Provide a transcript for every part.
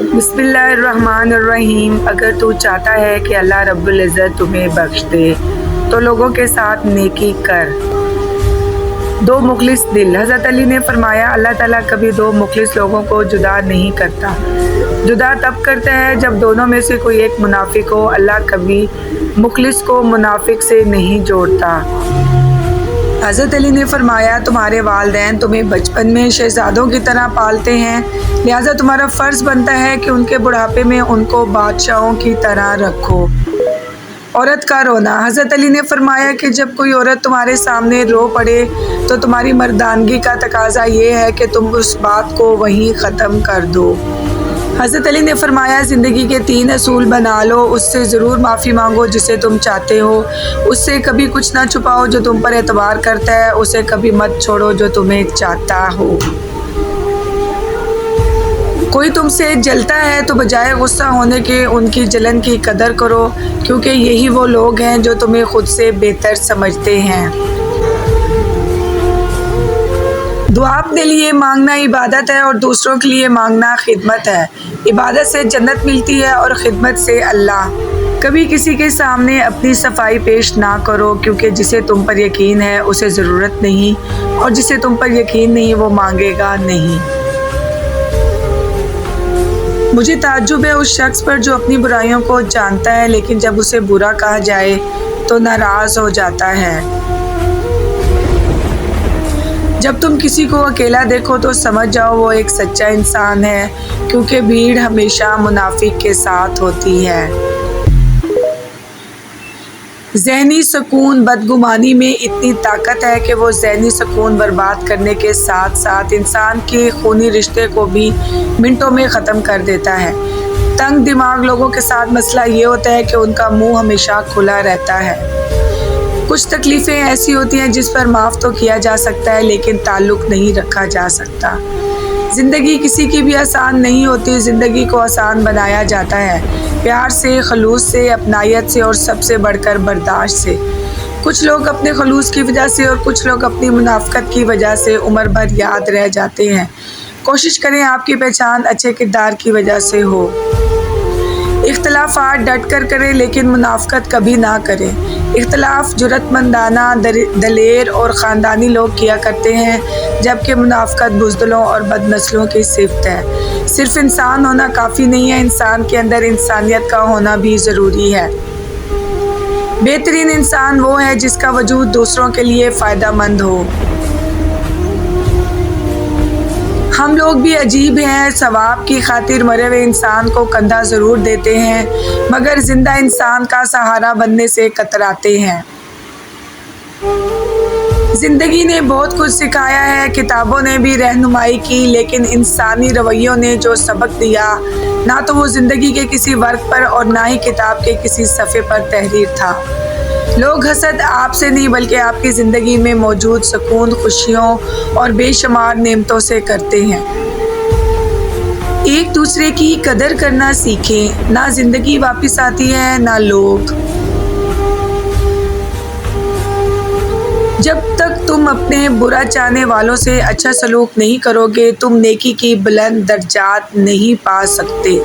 बिस्मिल्लाहिर्रहमानिर्रहीम। अगर तू चाहता है कि अल्लाह रब्बुल इज़्ज़त तुम्हें बख्श दे तो लोगों के साथ नेकी कर। दो मुखलिस दिल। हज़रत अली ने फरमाया, अल्लाह ताला कभी दो मुखलिस लोगों को जुदा नहीं करता। जुदा तब करता है जब दोनों में से कोई एक मुनाफिक हो। अल्लाह कभी मुखलिस को मुनाफिक से नहीं जोड़ता। हज़रत अली ने फरमाया, तुम्हारे वालिदैन तुम्हें बचपन में शहजादों की तरह पालते हैं, लिहाजा तुम्हारा फ़र्ज़ बनता है कि उनके बुढ़ापे में उनको बादशाहों की तरह रखो। औरत का रोना। हज़रत अली ने फरमाया कि जब कोई औरत तुम्हारे सामने रो पड़े तो तुम्हारी मर्दानगी का तकाजा ये है कि तुम उस बात को वहीं ख़त्म कर दो। हज़रत अली ने फरमाया, ज़िंदगी के 3 असूल बना लो। उससे ज़रूर माफ़ी मांगो जिसे तुम चाहते हो, उससे कभी कुछ ना छुपाओ जो तुम पर एतबार करता है, उसे कभी मत छोड़ो जो तुम्हें चाहता हो। कोई तुमसे जलता है तो बजाय गुस्सा होने के उनकी जलन की कदर करो, क्योंकि यही वो लोग हैं जो तुम्हें खुद से बेहतर समझते हैं। दुआ अपने लिए मांगना इबादत है और दूसरों के लिए मांगना खिदमत है। इबादत से जन्नत मिलती है और खिदमत से अल्लाह। कभी किसी के सामने अपनी सफाई पेश ना करो, क्योंकि जिसे तुम पर यकीन है उसे ज़रूरत नहीं, और जिसे तुम पर यकीन नहीं वो मांगेगा नहीं। मुझे ताज्जुब है उस शख्स पर जो अपनी बुराइयों को जानता है लेकिन जब उसे बुरा कहा जाए तो नाराज़ हो जाता है। जब तुम किसी को अकेला देखो तो समझ जाओ वो एक सच्चा इंसान है, क्योंकि भीड़ हमेशा मुनाफिक के साथ होती है। ज़हनी सुकून। बदगुमानी में इतनी ताकत है कि वो ज़हनी सुकून बर्बाद करने के साथ साथ इंसान के खूनी रिश्ते को भी मिनटों में ख़त्म कर देता है। तंग दिमाग लोगों के साथ मसला ये होता है कि उनका मुंह हमेशा खुला रहता है। कुछ तकलीफ़ें ऐसी होती हैं जिस पर माफ़ तो किया जा सकता है लेकिन ताल्लुक़ नहीं रखा जा सकता। ज़िंदगी किसी की भी आसान नहीं होती, ज़िंदगी को आसान बनाया जाता है प्यार से, खलूस से, अपनायत से और सबसे बढ़कर बर्दाश्त से। कुछ लोग अपने खलूस की वजह से और कुछ लोग अपनी मुनाफ़कत की वजह से उम्र भर याद रह जाते हैं। कोशिश करें आपकी पहचान अच्छे किरदार की वजह से हो। इख्तलाफात डट कर करें लेकिन मुनाफ़कत कभी ना करें। इख्तलाफ जुर्रतमंदाना, दलेर और ख़ानदानी लोग किया करते हैं, जबकि मुनाफ़कत बुज़दिलों और बदनस्लों की सिफ़त है। सिर्फ़ इंसान होना काफ़ी नहीं है, इंसान के अंदर इंसानियत का होना भी ज़रूरी है। बेहतरीन इंसान वो है जिसका वजूद दूसरों के लिए फ़ायदेमंद हो। हम लोग भी अजीब हैं, सवाब की खातिर मरे हुए इंसान को कंधा ज़रूर देते हैं मगर ज़िंदा इंसान का सहारा बनने से कतराते हैं। ज़िंदगी ने बहुत कुछ सिखाया है, किताबों ने भी रहनुमाई की, लेकिन इंसानी रवैयों ने जो सबक दिया ना तो वो ज़िंदगी के किसी वर्क पर और ना ही किताब के किसी सफ़े पर तहरीर था। लोग हसद आपसे नहीं बल्कि आपकी ज़िंदगी में मौजूद सुकून, खुशियों और बेशुमार नेमतों से करते हैं। एक दूसरे की कदर करना सीखें। ना ज़िंदगी वापस आती है ना लोग। जब तक तुम अपने बुरा चाहने वालों से अच्छा सलूक नहीं करोगे तुम नेकी की बुलंद दर्जात नहीं पा सकते।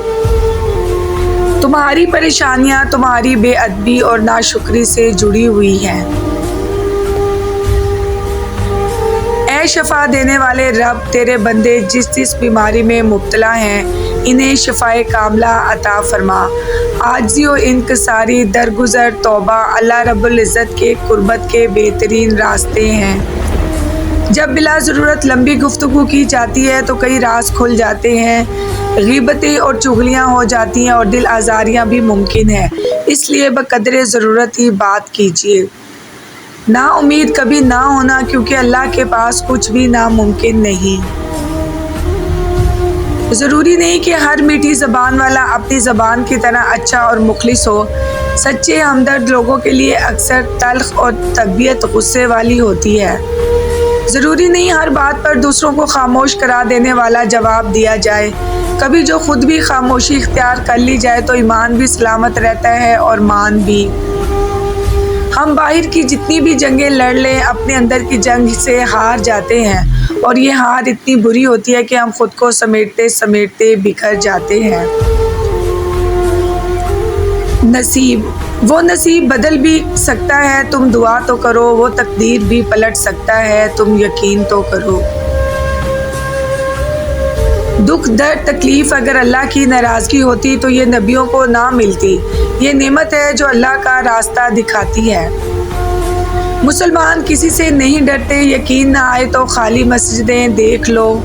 तुम्हारी परेशानियां तुम्हारी बेअदबी और नाशुक्री से जुड़ी हुई हैं। ऐ शफा देने वाले रब, तेरे बंदे जिस जिस बीमारी में मुब्तला हैं इन्हें शफाए कामला अता फरमा। आजिज़ी और इनकसारी, दरगुजर, तौबा अल्लाह रब्बुल इज़्ज़त के कुर्बत के बेहतरीन रास्ते हैं। जब बिला ज़रूरत लंबी गुफ्तगू की जाती है तो कई राज खुल जाते हैं, ग़ीबतें और चुगलियाँ हो जाती हैं और दिल आज़ारियाँ भी मुमकिन है। इसलिए बक़द्रे ज़रूरत ही बात कीजिए। ना उम्मीद कभी ना होना, क्योंकि अल्लाह के पास कुछ भी नामुमकिन नहीं। ज़रूरी नहीं कि हर मीठी ज़बान वाला अपनी ज़बान की तरह अच्छा और मुखलिस हो। सच्चे हमदर्द लोगों के लिए अक्सर तल्ख़ और तबीयत गुस्से वाली होती है। ज़रूरी नहीं हर बात पर दूसरों को खामोश करा देने वाला जवाब दिया जाए। कभी जो खुद भी खामोशी इख्तियार कर ली जाए तो ईमान भी सलामत रहता है और मान भी। हम बाहर की जितनी भी जंगें लड़ लें अपने अंदर की जंग से हार जाते हैं اور یہ ہار اتنی بری ہوتی ہے کہ ہم خود کو سمیٹتے سمیٹتے بکھر جاتے ہیں۔ وہ نصیب بدل بھی سکتا ہے، تم دعا تو کرو، وہ تقدیر بھی پلٹ سکتا ہے، تم یقین تو کرو۔ دکھ درد تکلیف اگر اللہ کی ناراضگی ہوتی تو یہ نبیوں کو نہ ملتی۔ یہ نعمت ہے جو اللہ کا راستہ دکھاتی ہے۔ مسلمان کسی سے نہیں ڈرتے، یقین نہ آئے تو خالی مسجدیں دیکھ لو۔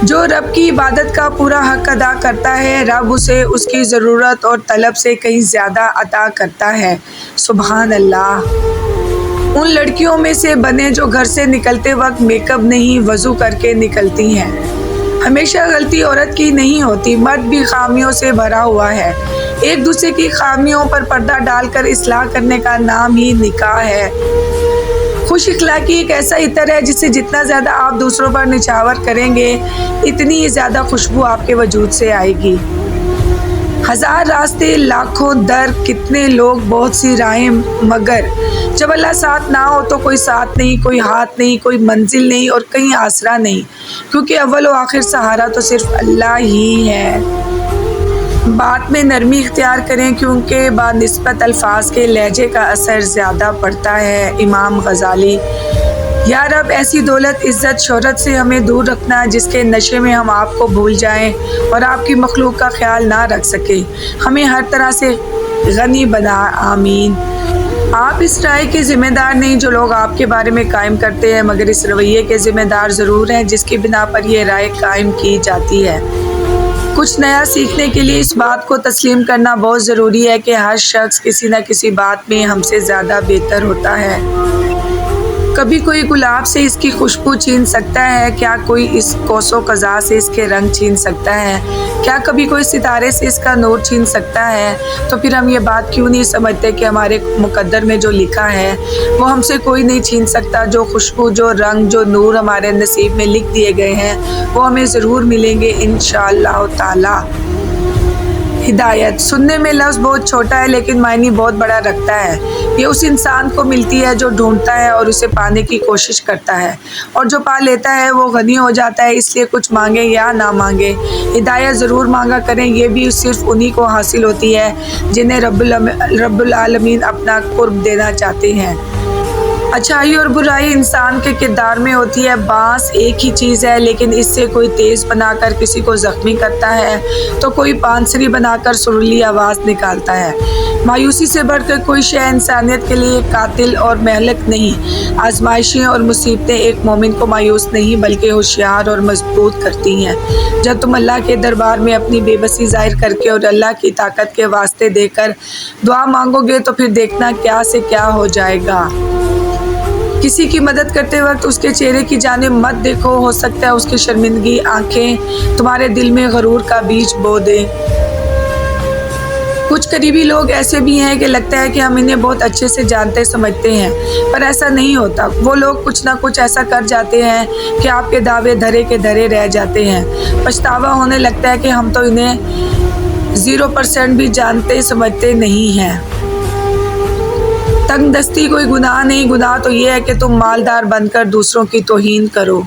جو رب کی عبادت کا پورا حق ادا کرتا ہے، رب اسے اس کی ضرورت اور طلب سے کہیں زیادہ عطا کرتا ہے۔ سبحان اللہ۔ ان لڑکیوں میں سے بنے جو گھر سے نکلتے وقت میک اپ نہیں وضو کر کے نکلتی ہیں۔ ہمیشہ غلطی عورت کی نہیں ہوتی، مرد بھی خامیوں سے بھرا ہوا ہے۔ ایک دوسرے کی خامیوں پر پردہ ڈال کر اصلاح کرنے کا نام ہی نکاح ہے۔ خوش اخلاقی ایک ایسا عطر ہے جسے جتنا زیادہ آپ دوسروں پر نچھاور کریں گے، اتنی زیادہ خوشبو آپ کے وجود سے آئے گی۔ ہزار راستے لاکھوں در، کتنے لوگ بہت سی راہیں، مگر جب اللہ ساتھ نہ ہو تو کوئی ساتھ نہیں، کوئی ہاتھ نہیں، کوئی منزل نہیں اور کہیں آسرا نہیں، کیونکہ اول و آخر سہارا تو صرف اللہ ہی ہے۔ بات میں نرمی اختیار کریں کیونکہ بنسبت الفاظ کے لہجے کا اثر زیادہ پڑتا ہے۔ امام غزالی۔ یا رب ایسی دولت عزت شہرت سے ہمیں دور رکھنا جس کے نشے میں ہم آپ کو بھول جائیں اور آپ کی مخلوق کا خیال نہ رکھ سکیں، ہمیں ہر طرح سے غنی بنا، آمین۔ آپ اس رائے کے ذمہ دار نہیں جو لوگ آپ کے بارے میں قائم کرتے ہیں، مگر اس رویے کے ذمہ دار ضرور ہیں جس کی بنا پر یہ رائے قائم کی جاتی ہے۔ کچھ نیا سیکھنے کے لیے اس بات کو تسلیم کرنا بہت ضروری ہے کہ ہر شخص کسی نہ کسی بات میں ہم سے زیادہ بہتر ہوتا ہے۔ کبھی کوئی گلاب سے اس کی خوشبو چھین سکتا ہے، کیا کوئی اس کوس و قزح سے اس کے رنگ چھین سکتا ہے؟ کیا کبھی کوئی ستارے سے اس کا نور چھین سکتا ہے؟ تو پھر ہم یہ بات کیوں نہیں سمجھتے کہ ہمارے مقدر میں جو لکھا ہے وہ ہم سے کوئی نہیں چھین سکتا۔ جو خوشبو، جو رنگ، جو نور ہمارے نصیب میں لکھ دیے گئے ہیں وہ ہمیں ضرور ملیں گے انشاءاللہ تعالی۔ ہدایت۔ سننے میں لفظ بہت چھوٹا ہے لیکن معنی بہت بڑا رکھتا ہے۔ یہ اس انسان کو ملتی ہے جو ڈھونڈتا ہے اور اسے پانے کی کوشش کرتا ہے، اور جو پا لیتا ہے وہ غنی ہو جاتا ہے۔ اس لیے کچھ مانگے یا نہ مانگے، ہدایت ضرور مانگا کریں۔ یہ بھی صرف انہی کو حاصل ہوتی ہے جنہیں رب العالمین اپنا قرب دینا چاہتے ہیں۔ اچھائی اور برائی انسان کے کردار میں ہوتی ہے۔ بانس ایک ہی چیز ہے لیکن اس سے کوئی تیز بنا کر کسی کو زخمی کرتا ہے تو کوئی پانسری بنا کر سریلی آواز نکالتا ہے۔ مایوسی سے بڑھ کر کوئی شے انسانیت کے لیے قاتل اور مہلک نہیں۔ آزمائشیں اور مصیبتیں ایک مومن کو مایوس نہیں بلکہ ہوشیار اور مضبوط کرتی ہیں۔ جب تم اللہ کے دربار میں اپنی بے بسی ظاہر کر کے اور اللہ کی طاقت کے واسطے دے کر دعا مانگو گے تو پھر دیکھنا کیا سے کیا ہو جائے گا۔ کسی کی مدد کرتے وقت اس کے چہرے کی جانب مت دیکھو، ہو سکتا ہے اس کی شرمندگی آنکھیں تمہارے دل میں غرور کا بیج بو دیں۔ کچھ قریبی لوگ ایسے بھی ہیں کہ لگتا ہے کہ ہم انہیں بہت اچھے سے جانتے سمجھتے ہیں، پر ایسا نہیں ہوتا۔ وہ لوگ کچھ نہ کچھ ایسا کر جاتے ہیں کہ آپ کے دعوے دھرے کے دھرے رہ جاتے ہیں۔ پچھتاوا ہونے لگتا ہے کہ ہم تو انہیں 0% بھی جانتے سمجھتے نہیں ہیں۔ تنگ دستی کوئی گناہ نہیں، گناہ تو یہ ہے کہ تم مالدار بن کر دوسروں کی توہین کرو۔